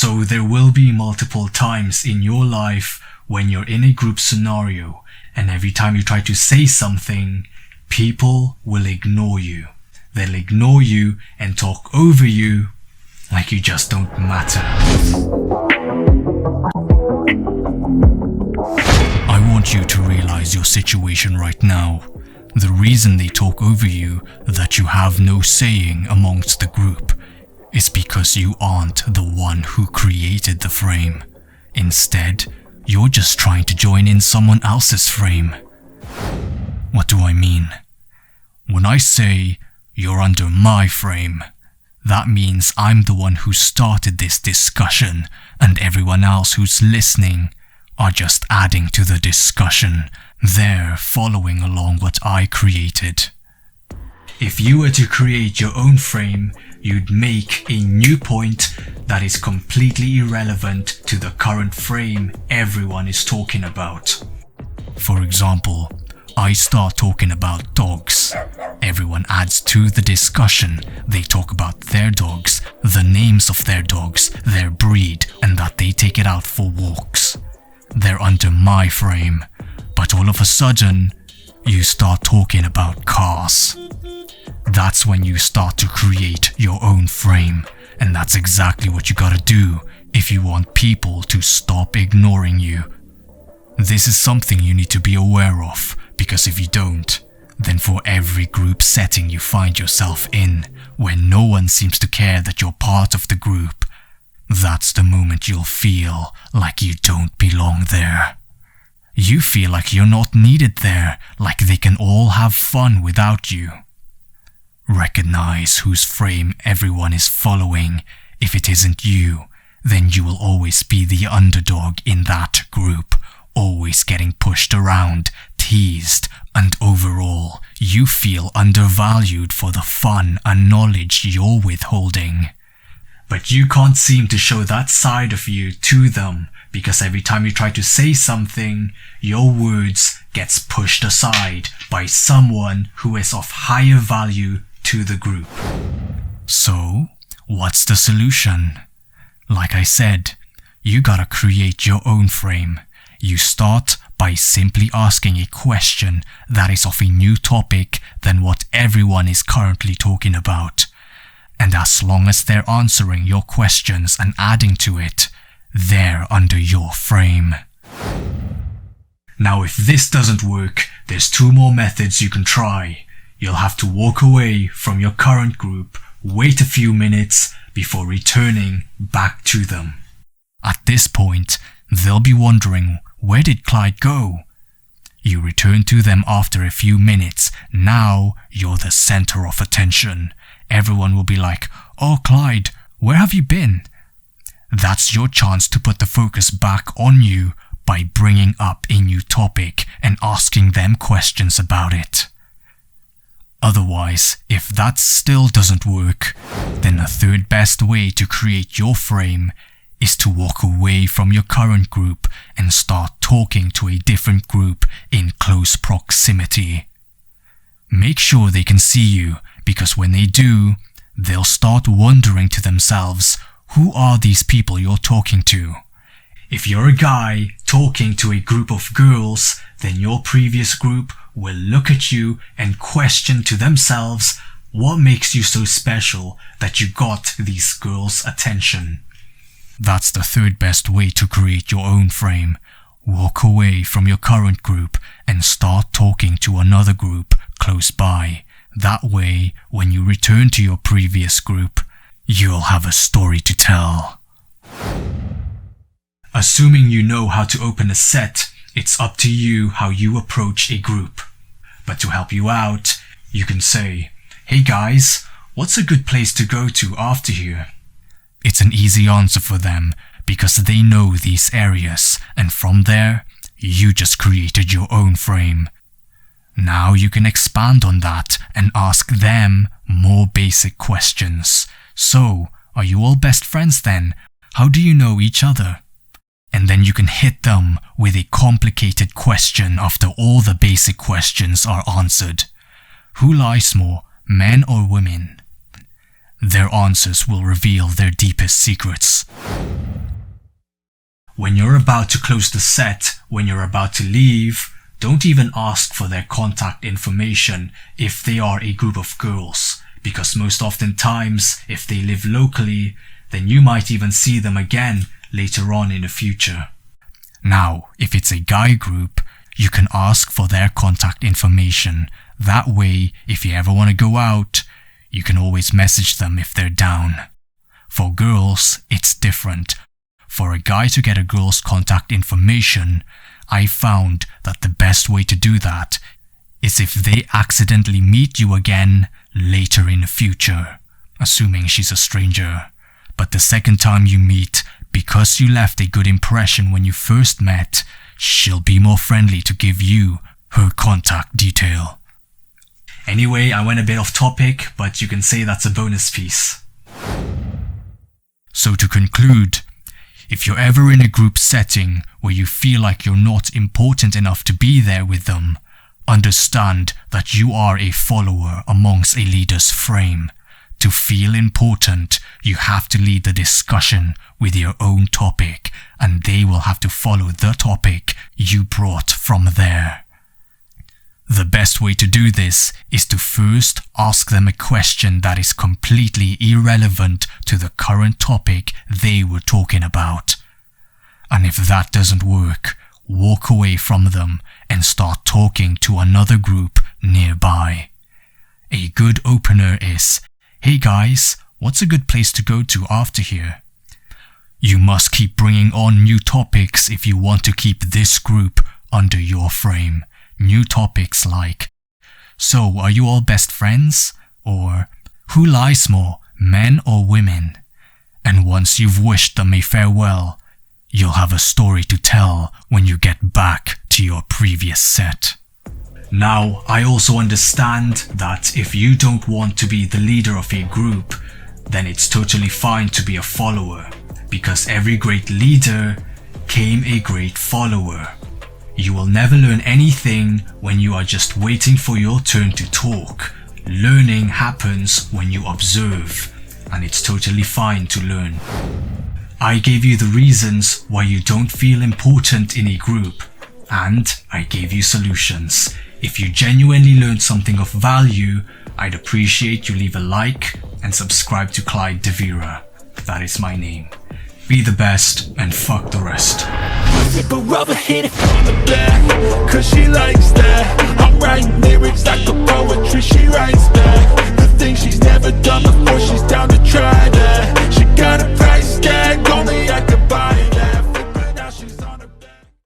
So there will be multiple times in your life when you're in a group scenario, and every time you try to say something, people will ignore you. They'll ignore you and talk over you like you just don't matter. I want you to realize your situation right now. The reason they talk over you, that you have no saying amongst the group, is because you aren't the one who created the frame. Instead, you're just trying to join in someone else's frame. What do I mean? When I say you're under my frame, that means I'm the one who started this discussion, and everyone else who's listening are just adding to the discussion. They're following along what I created. If you were to create your own frame, you'd make a new point that is completely irrelevant to the current frame everyone is talking about. For example, I start talking about dogs. Everyone adds to the discussion. They talk about their dogs, the names of their dogs, their breed, and that they take it out for walks. They're under my frame. But all of a sudden, you start talking about cars. That's when you start to create your own frame, and that's exactly what you gotta do if you want people to stop ignoring you. This is something you need to be aware of, because if you don't, then for every group setting you find yourself in, where no one seems to care that you're part of the group, that's the moment you'll feel like you don't belong there. You feel like you're not needed there, like they can all have fun without you. Recognize whose frame everyone is following. If it isn't you, then you will always be the underdog in that group, always getting pushed around, teased, and overall, you feel undervalued for the fun and knowledge you're withholding. But you can't seem to show that side of you to them, because every time you try to say something, your words gets pushed aside by someone who is of higher value to the group. So, what's the solution? Like I said, you gotta create your own frame. You start by simply asking a question that is of a new topic than what everyone is currently talking about. And as long as they're answering your questions and adding to it, they're under your frame. Now if this doesn't work, there's two more methods you can try. You'll have to walk away from your current group, wait a few minutes before returning back to them. At this point, they'll be wondering, where did Clyde go? You return to them after a few minutes. Now you're the center of attention. Everyone will be like, "Oh Clyde, where have you been?" That's your chance to put the focus back on you by bringing up a new topic and asking them questions about it. Otherwise, if that still doesn't work, then the third best way to create your frame is to walk away from your current group and start talking to a different group in close proximity. Make sure they can see you, because when they do, they'll start wondering to themselves, who are these people you're talking to? If you're a guy talking to a group of girls, then your previous group will look at you and question to themselves, what makes you so special that you got these girls' attention? That's the third best way to create your own frame. Walk away from your current group and start talking to another group close by. That way, when you return to your previous group, you'll have a story to tell. Assuming you know how to open a set, it's up to you how you approach a group. But to help you out, you can say, "Hey guys, what's a good place to go to after here?" It's an easy answer for them because they know these areas, and from there, you just created your own frame. Now you can expand on that and ask them more basic questions. So, are you all best friends then? How do you know each other? And then you can hit them with a complicated question after all the basic questions are answered. Who lies more, men or women? Their answers will reveal their deepest secrets. When you're about to close the set, when you're about to leave, don't even ask for their contact information if they are a group of girls, because most oftentimes, if they live locally, then you might even see them again later on in the future. Now, if it's a guy group, you can ask for their contact information. That way, if you ever want to go out, you can always message them if they're down. For girls, it's different. For a guy to get a girl's contact information, I found that the best way to do that is if they accidentally meet you again later in the future, assuming she's a stranger. But the second time you meet, because you left a good impression when you first met, she'll be more friendly to give you her contact detail. Anyway, I went a bit off topic, but you can say that's a bonus piece. So to conclude, if you're ever in a group setting where you feel like you're not important enough to be there with them, understand that you are a follower amongst a leader's frame. To feel important, you have to lead the discussion with your own topic, and they will have to follow the topic you brought from there. The best way to do this is to first ask them a question that is completely irrelevant to the current topic they were talking about. And if that doesn't work, walk away from them and start talking to another group nearby. A good opener is, "Hey guys, what's a good place to go to after here?" You must keep bringing on new topics if you want to keep this group under your frame. New topics like, "So, are you all best friends?" Or, "Who lies more, men or women?" And once you've wished them a farewell, you'll have a story to tell when you get back to your previous set. Now, I also understand that if you don't want to be the leader of a group, then it's totally fine to be a follower, because every great leader came a great follower. You will never learn anything when you are just waiting for your turn to talk. Learning happens when you observe, and it's totally fine to learn. I gave you the reasons why you don't feel important in a group, and I gave you solutions. If you genuinely learned something of value, I'd appreciate you leave a like and subscribe to Clyde de Vera. That is my name. Be the best and fuck the rest. Sip her rubber, hit it from the back, cause she likes that. I'm writing lyrics like a poetry, she writes back. The things she's never done before, she's down to try that. She got a price tag, only